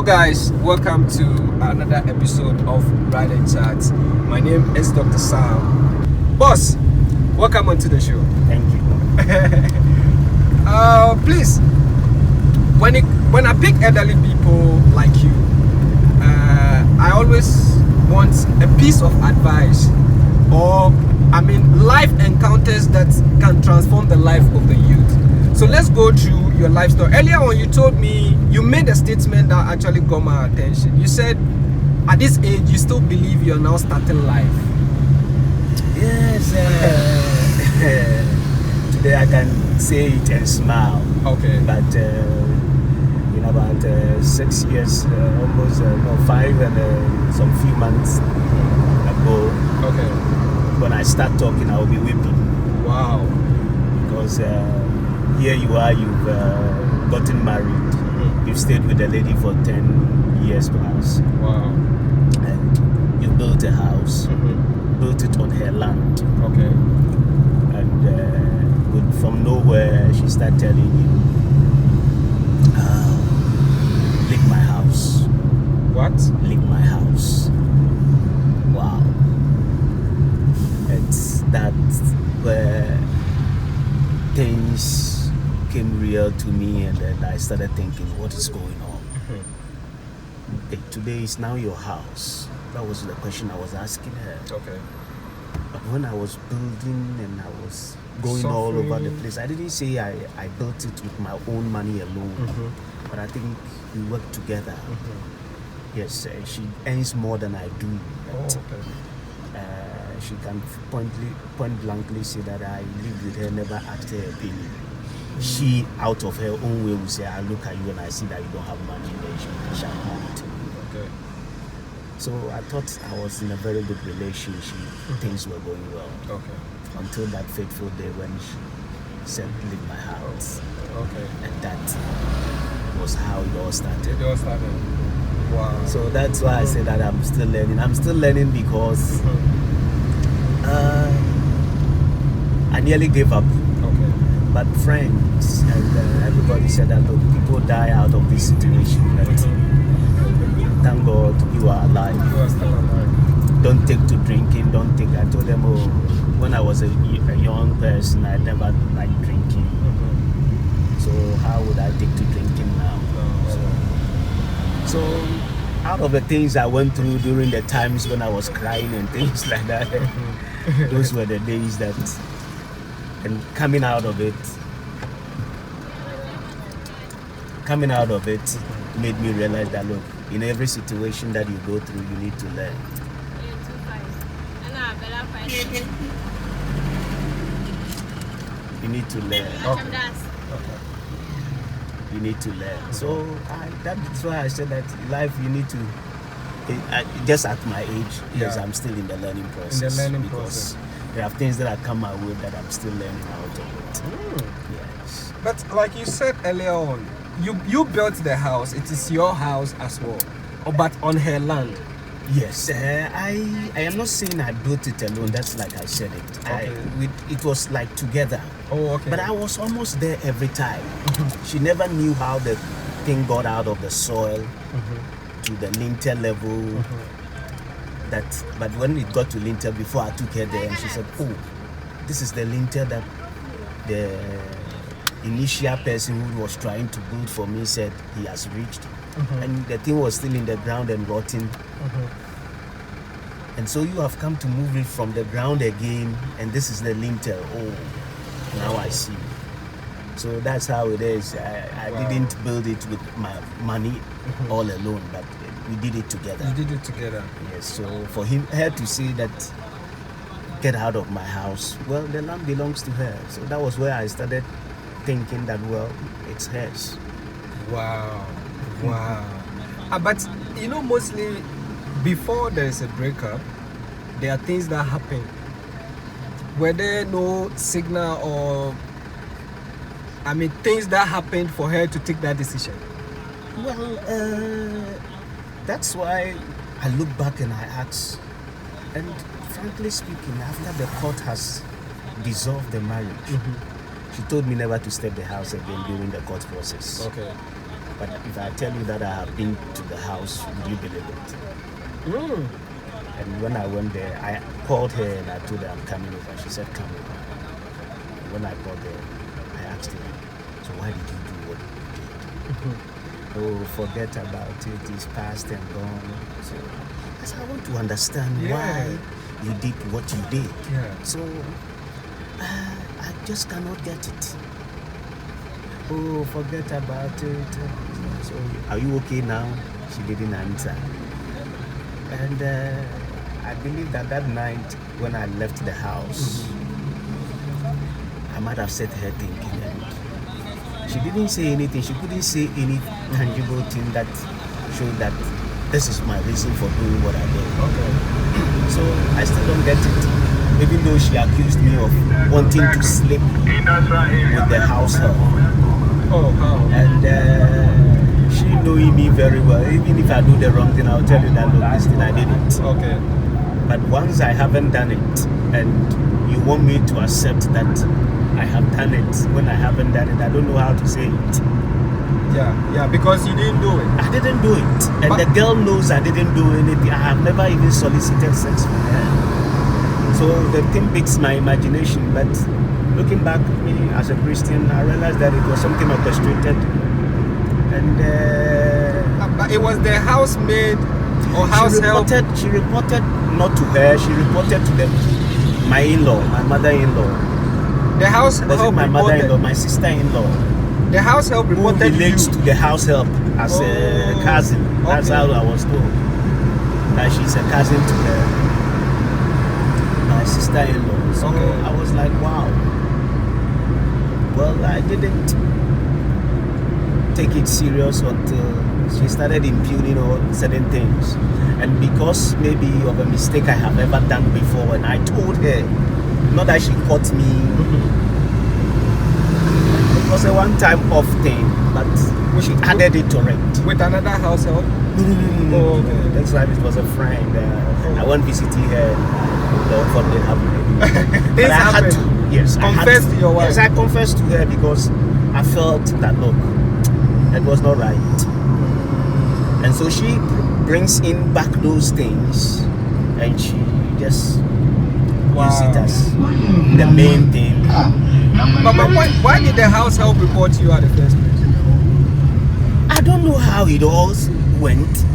guys, welcome to another episode of Ride and Chat. My name is Dr. Sam. Boss, welcome onto the show. Thank you. Please, when I pick elderly people like you, I always want a piece of advice or life encounters that can transform the life of the youth. So let's go through your life story. Earlier on, you told me, you made a statement that actually got my attention. You said, at this age, you still believe you're now starting life. Yes. Today I can say it and smile. Okay. But in about 6 years, almost 5 and some few months ago, Okay. when I start talking, I'll be weeping. Wow. Because here you are, you've gotten married. You've stayed with a lady for 10 years plus. Wow. And you built a house, built it on her land. Okay. And from nowhere, she started telling you, leave my house. What? Leave my house. Wow. It's that where things came real to me, and then I started thinking, what is going on? Today is now your house. That was the question I was asking her. Okay. But when I was building and I was going all over the place, I didn't say I built it with my own money alone, but I think we worked together. Yes, she earns more than I do. But, she can point blankly say that I lived with her, never asked her a penny. She, out of her own way, will say, I look at you and I see that you don't have money, then she shall come to me. Okay. So I thought I was in a very good relationship. Things were going well. Okay. Until that fateful day when she said, leave my house. Okay. And that was how it all started. It all started. Wow. So that's why I say that I'm still learning. I'm still learning because I nearly gave up. Okay. But friends and everybody said that look, people die out of this situation. But thank God you are alive. You are still alive. Don't take to drinking. Don't take. I told them, when I was a young person, I never liked drinking. So how would I take to drinking now? So out of the things I went through during the times when I was crying and things like that, those were the days that, and coming out of it made me realize that look, in every situation that you go through, you need to learn. You need to learn. Okay. You need to learn. So that's why I said that life, you need to, just at my age, yes, I'm still in the learning process. In the learning because there are things that have come my way that I'm still learning out of it. Yes. But like you said earlier on, you built the house. It is your house as well, but on her land. Yes. I am not saying I built it alone. That's like I said it. Okay. It was like together. Oh, okay. But I was almost there every time. She never knew how the thing got out of the soil to the lintel level. But when it got to lintel, before I took her there, and she said, oh, this is the lintel that the initial person who was trying to build for me said he has reached. And the thing was still in the ground and rotting. And so you have come to move it from the ground again, and this is the lintel. Oh, now I see. So that's how it is. I didn't build it with my money all alone, but we did it together. You did it together. Yes. So for her to say that, get out of my house, well, the land belongs to her. So that was where I started thinking that, well, it's hers. Wow. But mostly before there is a breakup, there are things that happen. Were there no signal or things that happened for her to take that decision? Well, that's why I look back and I ask, and frankly speaking, after the court has dissolved the marriage, she told me never to step the house again during the court process. Okay. But if I tell you that I have been to the house, would you believe it? And when I went there, I called her and I told her I'm coming over. She said, come over. And when I got there, I asked her, so why did you do what you did? Oh, forget about it. It's past and gone. So I said, I want to understand why you did what you did. Yeah. So I just cannot get it. Oh, forget about it. So are you okay now? She didn't answer. And I believe that night when I left the house, I might have set her thinking. And she didn't say anything. She couldn't say any tangible thing that showed that this is my reason for doing what I did. Okay. So I still don't get it. Even though she accused me of wanting to sleep with the house help. Oh, how? And she knowing me very well. Even if I do the wrong thing, I'll tell you that, look, this thing I did it. Okay. But once I haven't done it, and you want me to accept that I have done it when I haven't done it, I don't know how to say it. Yeah, because you didn't do it. I didn't do it. And the girl knows I didn't do anything. I have never even solicited sex from her. So the thing beats my imagination. But looking back, me as a Christian, I realized that it was something orchestrated. And but it was the housemaid or house help. She reported not to her. She reported to my in-law, my mother-in-law. The house help my mother-in-law, my sister-in-law. The house help reported who relates you to the house help as a cousin. That's how I was told. That she's a cousin to my sister-in-law. So I was like, wow. Well, I didn't take it serious until she started impugning on certain things. And because maybe of a mistake I have ever done before, and I told her, not that she caught me. It was a one-time off thing, but she added it to it. With another house help? No. That's why it was a friend. I went visiting her. Unfortunately, happened. This happened? Yes. Confess to your wife? Yes, I confessed to her because I felt that, look, it was not right. And so she brings in back those things and she just uses it as the main thing. But why did the house help report you at the first place? I don't know how it all went.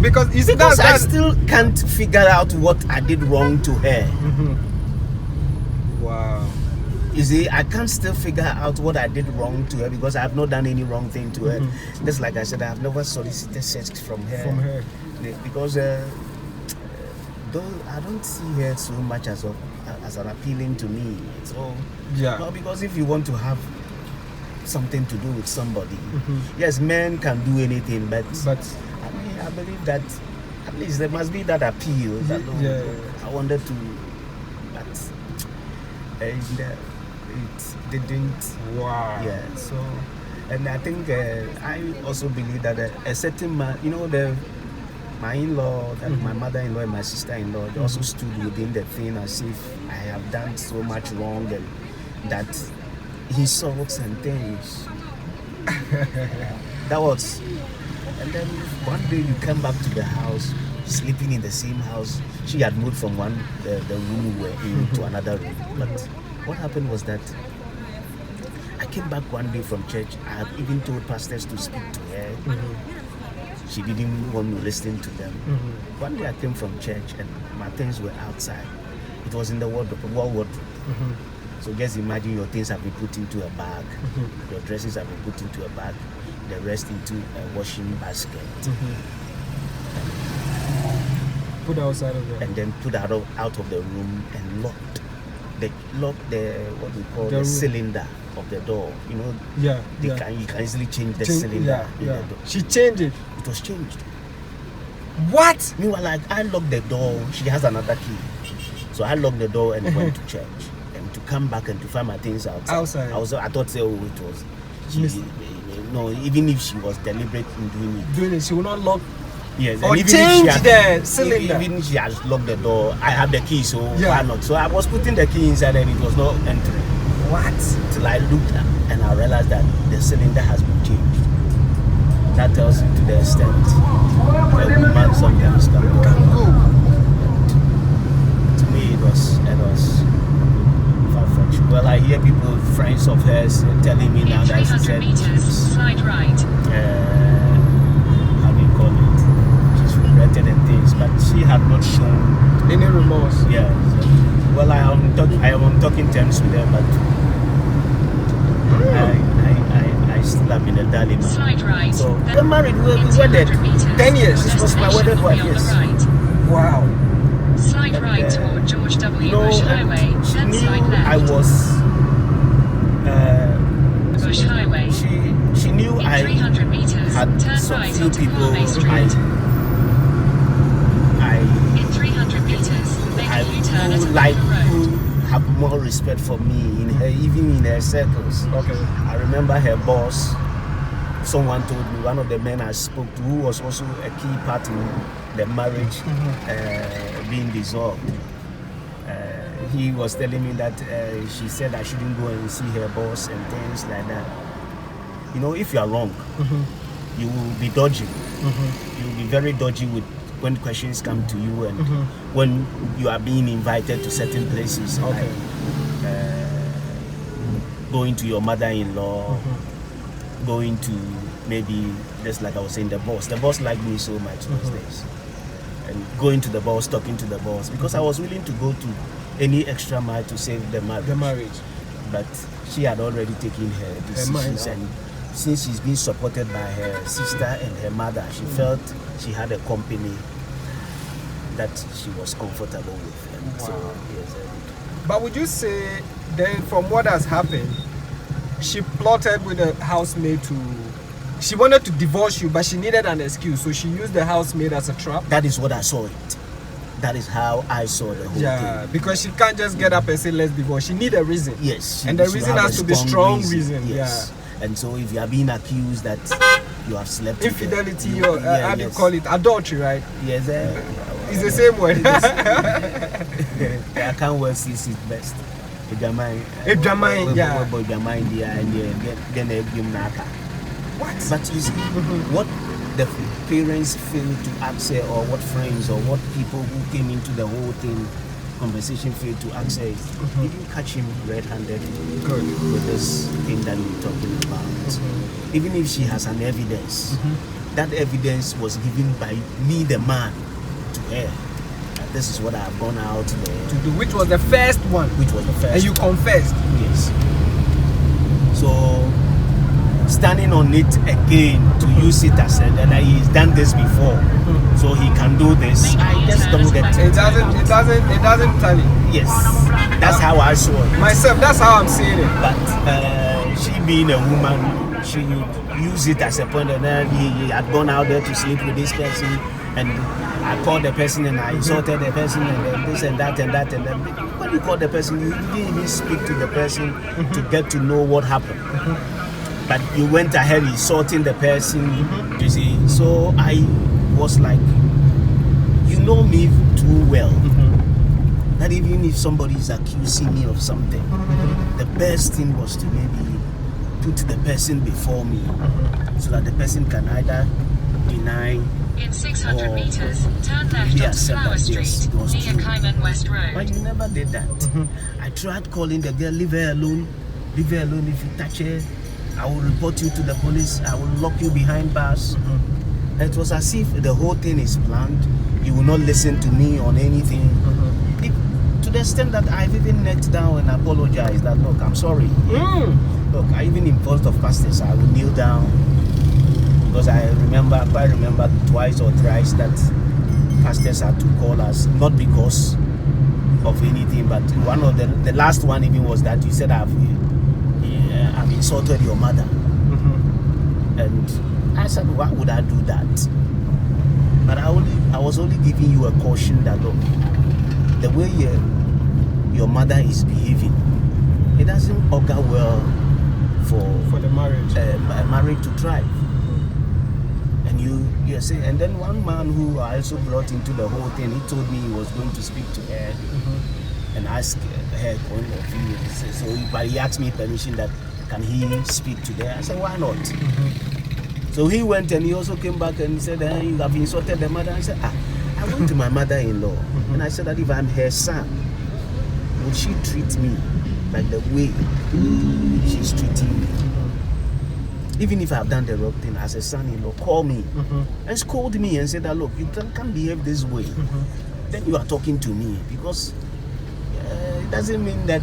because I still can't figure out what I did wrong to her. Wow. You see, I can't still figure out what I did wrong to her because I have not done any wrong thing to her. Just like I said, I have never solicited sex from her. Because though I don't see her so much as an appealing to me. So well, because if you want to have something to do with somebody, yes, men can do anything, but I mean, I believe that at least there must be that appeal. That I wanted to, but it didn't. Wow. Yeah. So, and I think I also believe that a certain man, my in-law, that my mother-in-law and my sister-in-law, they also stood within the thing as if I have done so much wrong and that insults and things. That was. And then one day you come back to the house, sleeping in the same house. She had moved from the room we were in to another room. But what happened was that I came back one day from church. I had even told pastors to speak to her. She didn't want me listening to them. One day I came from church and my things were outside. It was in the wardrobe. So just imagine your things have been put into a bag. Your dresses have been put into a bag. The rest into a washing basket. Put outside of there. And then put out of the room and locked the what we call the cylinder of the door. You can easily change the cylinder in the door. She changed it. It was changed. What? Meanwhile, I locked the door. She has another key. So I locked the door and went to church. And to come back and to find my things outside. I thought, it was. No, even if she was deliberate in doing it. She will not lock. Yes, or and change the cylinder. Even if she has locked the door, I have the key, so why not? So I was putting the key inside and it was not entering. What? Till I looked and I realized that the cylinder has been changed. That tells you to the extent a woman sometimes can go. To me, it was far-fetched. Well, I hear people, friends of hers, telling me now that she said meters, slide right. How do you call it? She's regretted and things, but she had not shown any remorse. Yeah. So, well, I am on talking terms with her, but I still am in a dilemma. Slide right. So we're married. We wedded 10 years. This was my wedded wife. Yes. Right. Wow. Slide right toward George W. Bush Highway. She Then knew slide left. I was. Bush Highway. She knew In I 300 meters, had turn some right few onto people. Palme Street. In 300 meters, make a U-turn at like Road. who have more respect for me in her, even in her circles. Okay. I remember her boss. Someone told me, one of the men I spoke to, who was also a key part in the marriage being dissolved. He was telling me that she said I shouldn't go and see her boss and things like that. You know, if you are wrong, you will be dodgy. You will be very dodgy when questions come to you and when you are being invited to certain places. Okay. Like, going to your mother-in-law, going to maybe, just like I was saying, the boss liked me so much those days, and going to the boss, talking to the boss, because I was willing to go to any extra mile to save the marriage. But she had already taken her decisions, and since she's been supported by her sister and her mother, she felt she had a company that she was comfortable with. And so, yes, but would you say then, from what has happened, she plotted with the housemaid she wanted to divorce you, but she needed an excuse, so she used the housemaid as a trap? that is what I saw it. That is how I saw the whole thing. Because she can't just get up and say let's divorce. She need a reason. Yes. And the reason has to be strong reason. Yes. And so if you are being accused that you have slept infidelity with or how do you call it? Adultery, right? Yes. It's the same word. I can't well see it best. What? But you see, what the parents fail to ask her, or what friends or what people who came into the whole thing conversation failed to ask her, did you catch him red-handed with this thing that you're talking about? Even if she has an evidence, that evidence was given by me, the man, to her. This is what I have gone out there to do, which was the first one. And you confessed. Yes. So standing on it again to use it as that he's done this before, so he can do this. I just don't get it. It doesn't tally. Yes, that's how I saw it. Myself, that's how I'm seeing it. But she being a woman, she would use it as a point, and then he had gone out there to sleep with this person, and I called the person and I insulted the person and then this and that and that, and then when you call the person, you didn't even speak to the person to get to know what happened. But you went ahead insulting the person, you see. So I was like, you know me too well, that even if somebody is accusing me of something, the best thing was to maybe put the person before me, so that the person can either deny. In 600 meters, turn left onto Flower Street, near KiIIed West Road. But you never did that. I tried calling the girl, leave her alone. Leave her alone. If you touch her, I will report you to the police. I will lock you behind bars. It was as if the whole thing is planned. You will not listen to me on anything. To the extent that I've even knelt down and apologized that, look, I'm sorry. Look, I even in front of pastors, I will kneel down. Because I quite remember twice or thrice that pastors had to call us, not because of anything, but one of the last one even was that you said I've insulted your mother. And I said, why would I do that? But I was only giving you a caution that, look, the way your mother is behaving, it doesn't augur well for the marriage. A marriage to thrive. And you say, and then one man who I also brought into the whole thing, he told me he was going to speak to her and ask her point of view. But he asked me permission that can he speak to her. I said, why not? So he went and he also came back and he said, you have insulted the mother. I said, I went to my mother-in-law and I said that if I'm her son, would she treat me like the way she's treating me? Even if I've done the wrong thing as a son-in-law, call me and scold me and say that, look, you can't behave this way. Then you are talking to me, because it doesn't mean that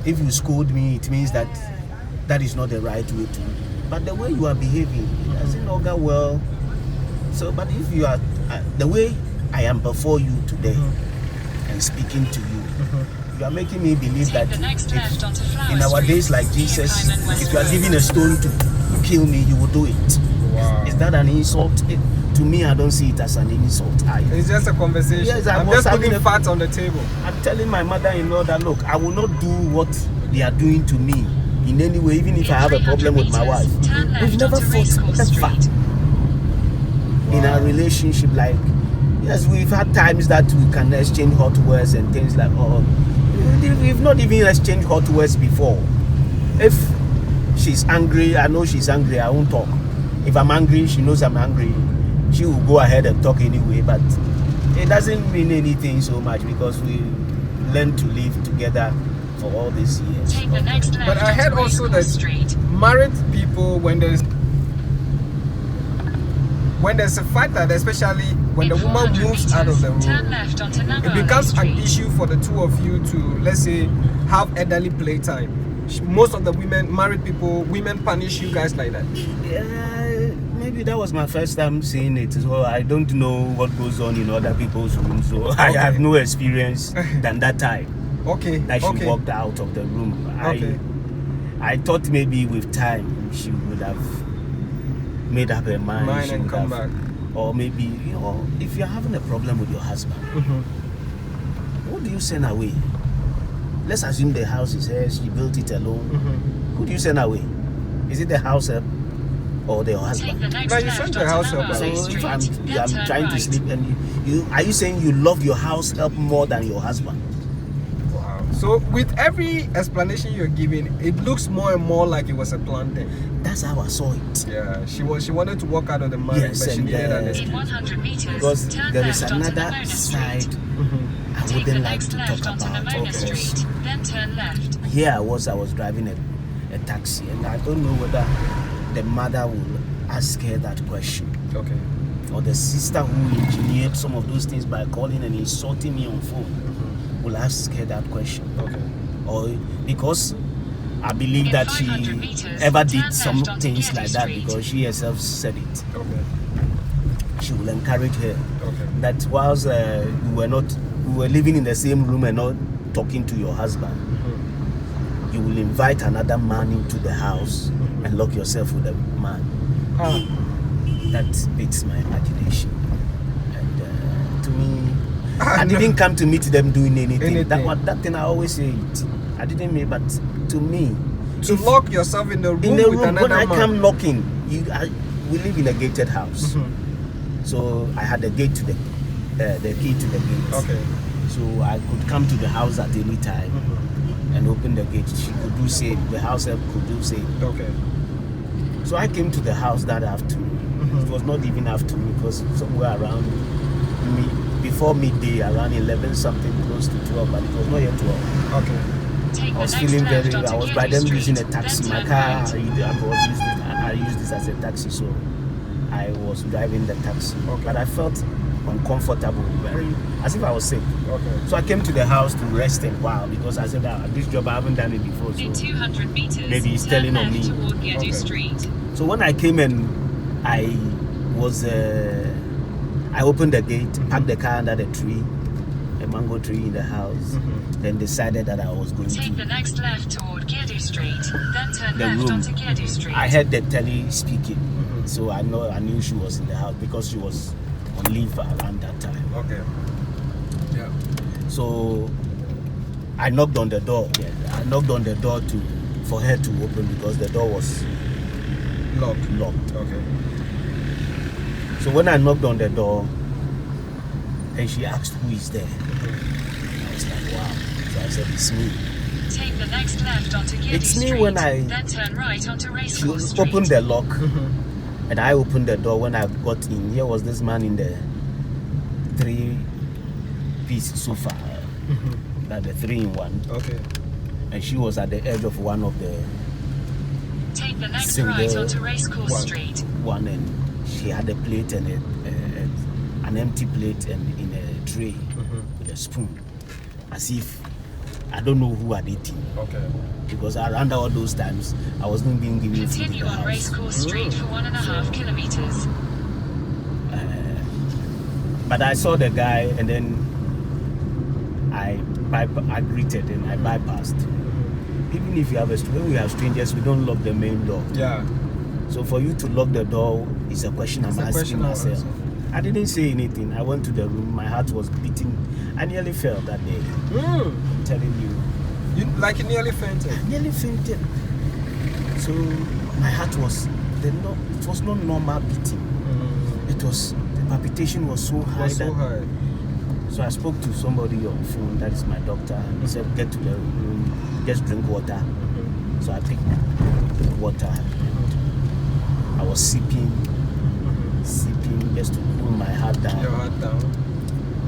if you scold me, it means that that is not the right way to. But the way you are behaving, it doesn't augur well. So, but if you are the way I am before you today and speaking to you, you are making me believe that if, in our days like Jesus, if you are given a stone to kill me, you will do it. Wow. Is that an insult? To me, I don't see it as an insult. It's just a conversation. Yes, I'm just putting facts on the table. I'm telling my mother-in-law that, look, I will not do what they are doing to me in any way, even if I have a problem with my wife. We've never fought ever in our relationship. Like, yes, we've had times that we can exchange hot words and things like, we've not even exchanged hot words before. If she's angry, I know she's angry, I won't talk. If I'm angry, she knows I'm angry. She will go ahead and talk anyway, but it doesn't mean anything so much because we learned to live together for all these years. Take the next left But I heard onto also Racecourse that Street. married people, when there's a fighter, especially when the In woman 400 moves out of the meters, turn room, left onto it Navarro becomes an Street. issue for the two of you to, let's say, have elderly playtime. Most of the women, married people, women punish you guys like that. Yeah, maybe that was my first time seeing it. So I don't know what goes on in other people's rooms. So I have no experience than that time. Okay. That she walked out of the room. I thought maybe with time she would have made up her mind. She and would come have, back. or maybe, if you're having a problem with your husband, who do you send away? Let's assume the house is hers, she built it alone. Who do you send away? Is it the house help or the Take husband? the next No, you left sent the onto house help. Navarro So if Street, I'm then turn trying to right. sleep and are you saying you love your house help more than your husband? Wow. So with every explanation you're giving, it looks more and more like it was a planned thing. That's how I saw it. Yeah, she wanted to walk out of the marriage, Yes, but she and, needed an In escape. 100 meters, Because turn there is left onto another Namona side Street. I Take the wouldn't like next to left talk onto about. Namona Because Street, then turn left. here I was driving a taxi, and I don't know whether the mother will ask her that question, Okay. or the sister who engineered some of those things by calling and insulting me on phone will ask her that question. Okay. Or because I believe In that she 500 meters, ever turn did some left onto things KiIIed like that, Street. because she herself said it. Okay. She will encourage her Okay. that whilst we were living in the same room and not talking to your husband, you will invite another man into the house and lock yourself with a man. That beats my imagination. And to me, I didn't come to meet them doing anything. That thing I always say it. I didn't mean, but to me, To lock yourself in the room, with another when I man. come knocking, we live in a gated house, so I had the gate to the key to the gate. Okay. So I could come to the house at any time and open the gate. She could do same. The house help could do same. Okay. So I came to the house that afternoon. It was not even afternoon. It was somewhere around before midday, around 11 something, close to 12, but it was not yet 12. Okay. Take I the was next feeling left very. onto I was by KiIIed then Street, using a then taxi. My turn car. right. I used this as a taxi, so I was driving the taxi. Okay. But I felt uncomfortable, very as if I was sick. Okay. So I came to the house to rest and wow, because I said this job I haven't done it before. In So 200 meters, maybe he's turn telling on left me. toward KiIIed Okay. Street. So when I came in, I opened the gate, parked the car under the tree, a mango tree in the house, then decided that I was going Take the to next left toward KiIIed Street, then turn the left room. onto KiIIed Street. I heard the telly speaking, so I knew she was in the house because she was on leave around that time. Okay. Yeah. So I knocked on the door. Yeah, I knocked on the door for her to open because the door was locked. Okay. So when I knocked on the door, and she asked who is there, I was like, wow. So I said, it's me. Take the next left onto KiIIed It's me Street, when I- then turn right onto She Racecourse Street. opened the lock, And I opened the door. When I got in, here was this man in the 3-piece sofa, like the 3-in-1. Okay. And she was at the edge of one of the Take the next single right onto Racecourse Street. one, and she had a plate and an empty plate and in a tray with a spoon, as if I don't know who had eaten. Okay. Because around all those times, I wasn't being given food in Continue the on house. Racecourse Street for 1.5 kilometers. But I saw the guy, and then I greeted and I bypassed. Even if you have when we have strangers, we don't lock the main door. Yeah. So for you to lock the door is a question I'm asking myself. I didn't say anything. I went to the room. My heart was beating. I nearly fell that day. I'm telling you. You nearly fainted. I nearly fainted. So my heart was it was not normal beating. It was the palpitation was so high. So I spoke to somebody on the phone. That is my doctor. He said, "Get to the room, just drink water." So I picked water. I was sipping just to cool my heart down. Your heart down.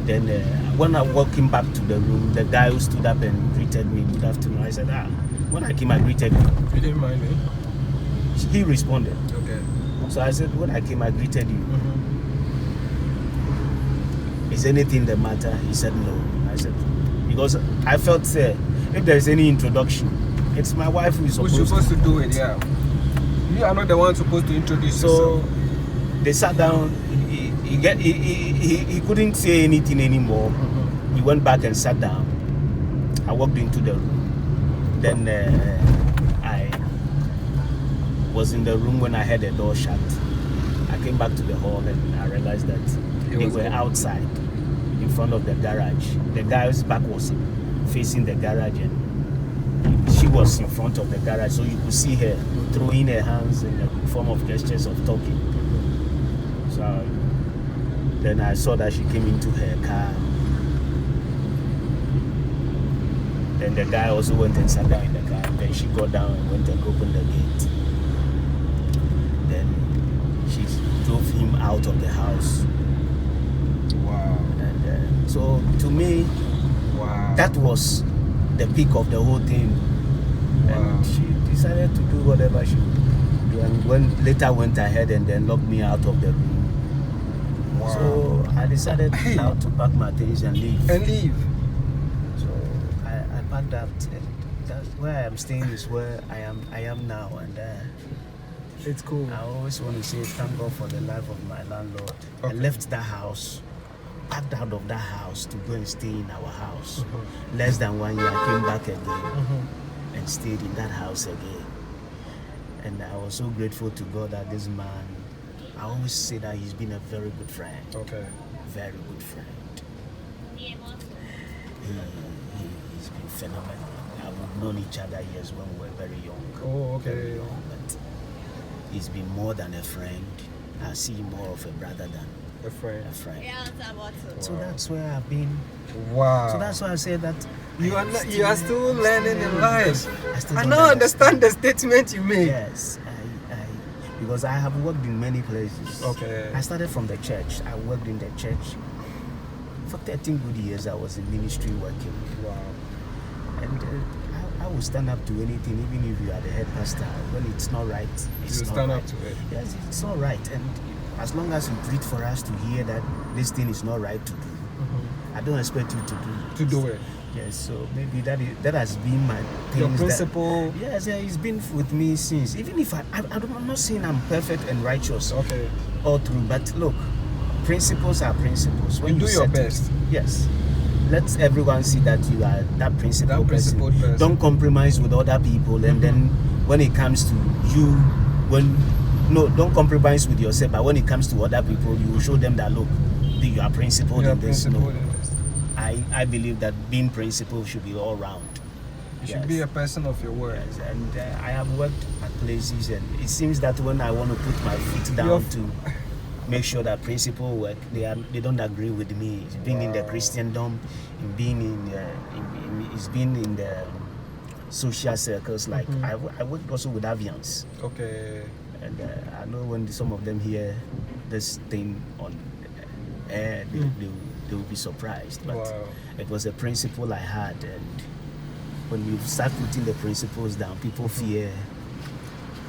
Then when I walking back to the room, the guy who stood up and greeted me, "Good afternoon." I said, when I came, I greeted you. You didn't mind me? He responded. Okay. So I said, when I came, I greeted you. Is anything the matter? He said no. I said, because I felt if there is any introduction, it's my wife who is supposed to do it. Yeah. You are not the one supposed to introduce yourself. They sat down. He couldn't say anything anymore. He went back and sat down. I walked into the room. Then I was in the room when I heard the door shut. I came back to the hall and I realized that they were outside in front of the garage. The guy's back was facing the garage and she was in front of the garage, so you could see her throwing her hands in the form of gestures of talking. So then I saw that she came into her car. Then the guy also went and sat down in the car. Then she got down and went and opened the gate. Then she drove him out of the house. Wow. And so to me, that was the peak of the whole thing. Wow. And she decided to do whatever she would do, and later went ahead and then locked me out of the room. Wow. So I decided now to pack my things and leave. So I packed up. That's where I am staying is where I am now, and it's cool. I always want to say thank God for the life of my landlord. I left that house, packed out of that house to go and stay in our house. Less than 1 year, I came back again and stayed in that house again. And I was so grateful to God that this man, I always say that he's been a very good friend. Okay. Very good friend. He's been phenomenal. We've known each other years when we were very young. Oh, okay. Very young, but he's been more than a friend. I see him more of a brother than A friend. So that's where I've been. Wow. So that's why I say that you are still learning in life. I don't now understand the statement you made. Yes, because I have worked in many places. Okay. I started from the church. I worked in the church for 13 good years. I was in ministry working. Wow. And I will stand up to anything, even if you are the head pastor. When it's not right, it's You not stand right. up to it. Yes, it's not right. And as long as you plead for us to hear that this thing is not right to do, I don't expect you to do it. Yes, so maybe that has been my Your things principle. Yes, it's been with me since. Even if I'm not saying I'm perfect and righteous all through, but look, principles are principles. When you do your set best. Yes. Let everyone see that you are that principled person. Don't compromise with other people, and then when it comes to you, don't compromise with yourself, but when it comes to other people, you will show them that look, you are principled in this. I believe that being principled should be all round. You should be a person of your word. Yes, and I have worked at places, and it seems that when I want to put my feet down to make sure that principle work, they don't agree with me. It's been in the Christendom, it's been in the social circles. Like I worked also with Avians. Okay. And I know when some of them hear this thing on air, they will be surprised. But Wow. it was a principle I had, and when you start putting the principles down, people fear.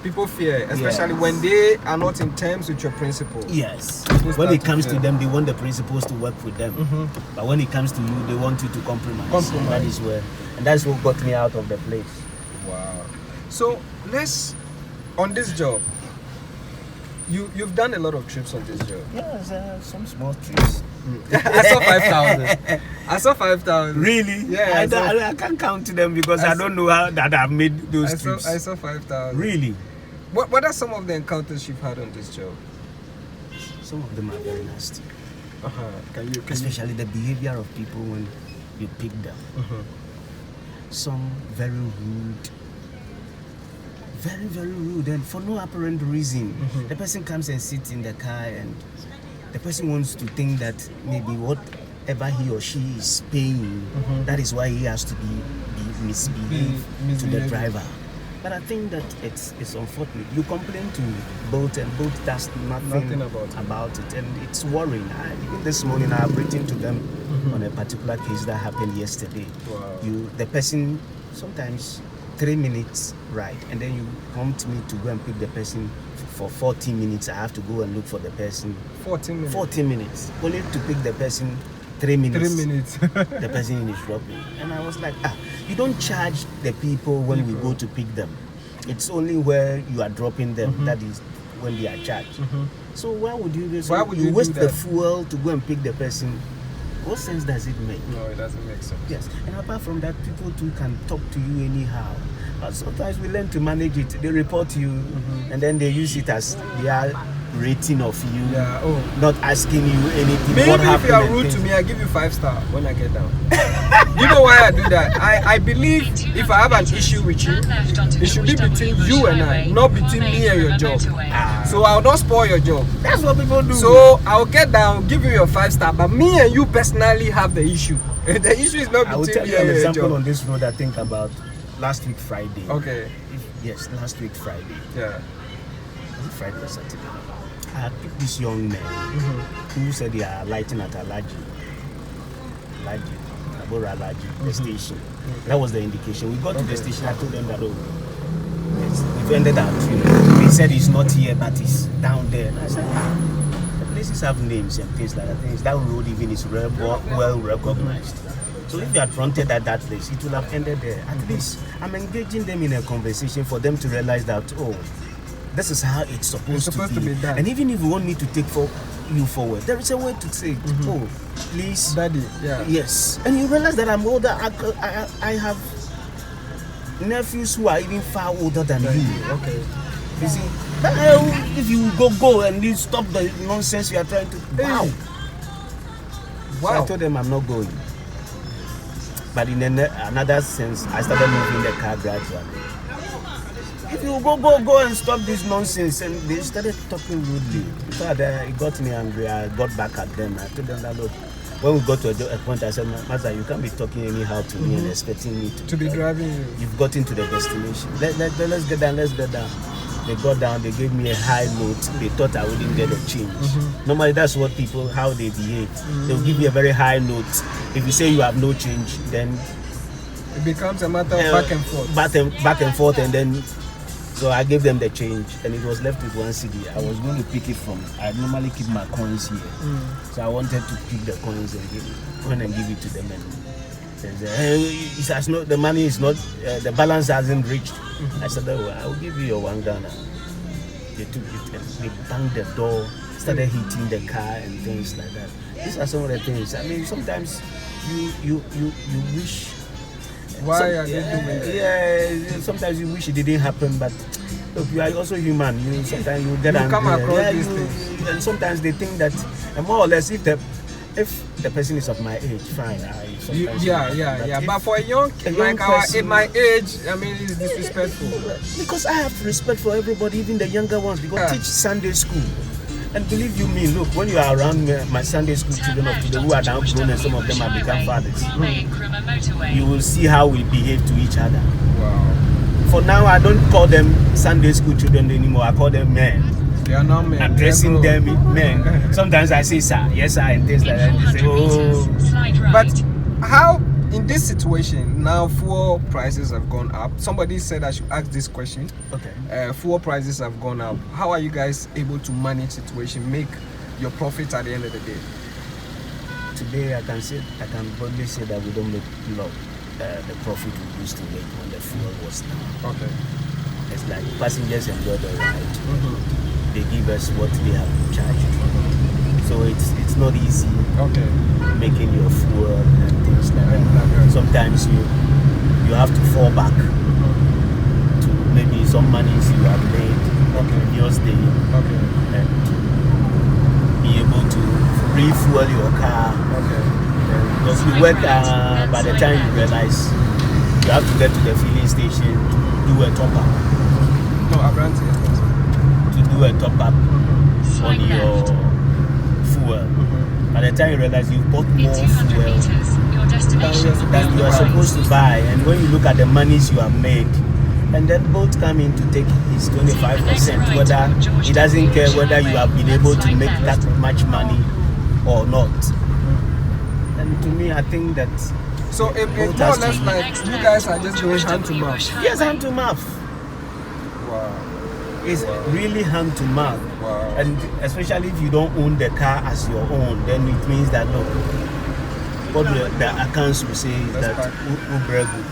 People fear, especially when they are not in terms with your principles. Yes. People When start it to comes fear. to them, they want the principles to work with them. But when it comes to you, they want you to compromise. And that is where, and that's what got me out of the place. Wow. So let's, on this job, you've done a lot of trips on this job. Yes, some small trips. I saw 5,000. I saw 5,000. Really? Yeah. I can't count them because I don't know how that I've made those trips. I saw 5,000. Really? What are some of the encounters you've had on this job? Some of them are very nasty. Can you Especially the behavior of people when you pick them. Some very rude. Very, very rude, and for no apparent reason. The person comes and sits in the car, and the person wants to think that maybe whatever he or she is paying, that is why he has to be misbehave to the driver. But I think that it's unfortunate. You complain to Bolt, and Bolt does nothing about it, and it's worrying. Even this morning, I have written to them on a particular case that happened yesterday. Wow. The person sometimes 3 minutes ride, and then you prompt me to go and pick the person for 40 minutes. I have to go and look for the person. 14 minutes. 40 minutes, only to pick the person. 3 minutes. 3 minutes. The person is dropping, and I was like, you don't charge the people when we go to pick them. It's only where you are dropping them that is when they are charged. So why would you? Why would you waste do the that? fuel to go and pick the person? What sense does it make? No, it doesn't make sense. Yes, and apart from that, people too can talk to you anyhow. But sometimes we learn to manage it. They report you, and then they use it as their rating of you, not asking you anything. Maybe what if happened you are and rude things. to me, I give you 5 star when I get down. You know why I do that? I believe if I have an issue with you, it should be between you and I, not between me and your job. So I'll not spoil your job. That's what people do. So I'll get down, give you your 5 star, but me and you personally have the issue. The issue is not I will between tell me you an and your example job. on this road I think about last week Friday. Okay. Yes, last week Friday. Yeah. Was it Friday or Saturday? I had picked this young man who said they are lighting at Tabora Alaji, the station. That was the indication. We got to the station, I told them that, we've ended our trip. They said he's not here, but he's down there. And I said, the places have names and things like that. That road even is well recognized. So if you had fronted at that place, it would have ended there. At least I'm engaging them in a conversation for them to realize that, this is how it's supposed to be done. And even if you want me to take you forward, there is a way to say, please, Daddy, yes. And you realize that I'm older. I have nephews who are even far older than you. Okay. You see, if you go and you stop the nonsense you are trying to. Wow. So I told them I'm not going. But in another sense, I started moving the car gradually. If you go and stop this nonsense, and they started talking rudely. So it got me angry. I got back at them. I told them that, look, when we got to a point, I said, Master, you can't be talking anyhow to me and expecting me to be driving you. You've got into the destination. Let's get down. They got down, they gave me a high note. They thought I wouldn't get a change. Normally, that's what people, how they behave. They'll give you a very high note. If you say you have no change, then it becomes a matter of back and forth. Back and forth, and then so I gave them the change, and it was left with 1 CD. I was going to pick it from. I normally keep my coins here, so I wanted to pick the coins and give it to them. And it has not. The money is not. The balance hasn't reached. I said, I will give you your $1 Ghana. They took it and they banged the door, started hitting the car and things like that. These are some of the things. I mean, sometimes you wish. Why are they doing that? Yeah, sometimes you wish it didn't happen, but look, you are also human. Sometimes you get angry. Come across these things. And sometimes they think that, more or less, if the person is of my age, fine. But for a young person, in my age, I mean, it's disrespectful. Because I have respect for everybody, even the younger ones, because I teach Sunday school. And believe you me, look, when you are around my Sunday school children of today who are now grown and some of them have become fathers, you will see how we behave to each other. Wow. for now, I don't call them Sunday school children anymore. I call them men. They are not men. Addressing them men. Sometimes I say sir, yes sir, and things like that. In They say, 400 oh. meters, slide right. But how, in this situation, now fuel prices have gone up. Somebody said I should ask this question. Okay. Fuel prices have gone up. How are you guys able to manage situation, make your profit at the end of the day? Today I can boldly say that we don't make the profit we used to make when the fuel was down. Okay. It's like passengers enjoy the ride. They give us what they have to charge. So it's not easy making your fuel and things like that. Sometimes you have to fall back to maybe some monies you have made on the previous day and be able to refuel your car. Because you work by the time you realize you have to get to the filling station to do a top up. No, I ran to do a top up on your fuel. By the time you realize you've bought more fuel than you are supposed to buy, and when you look at the monies you have made, and then both come in to take his 25%, whether he doesn't care whether you have been able to make that much money or not. And to me, I think that so it's more or less like you guys are just doing hand to mouth. Yes, hand to mouth. Wow. It's really hand to mouth. Wow. And especially if you don't own the car as your own, then it means that no. What the accounts will say is that Ubregu.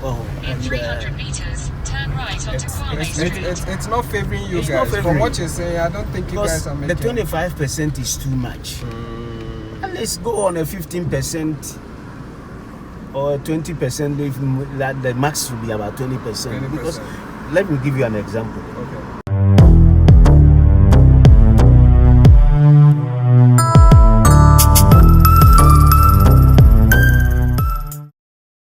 Oh, In 300 meters, turn right onto Kwame Street. It's not favoring you It's guys. not favoring. From what you're saying, I don't think you guys are the making. 25% is too much. And let's go on a 15% or 20%. If that the max will be about 20%. Because let me give you an example. Okay.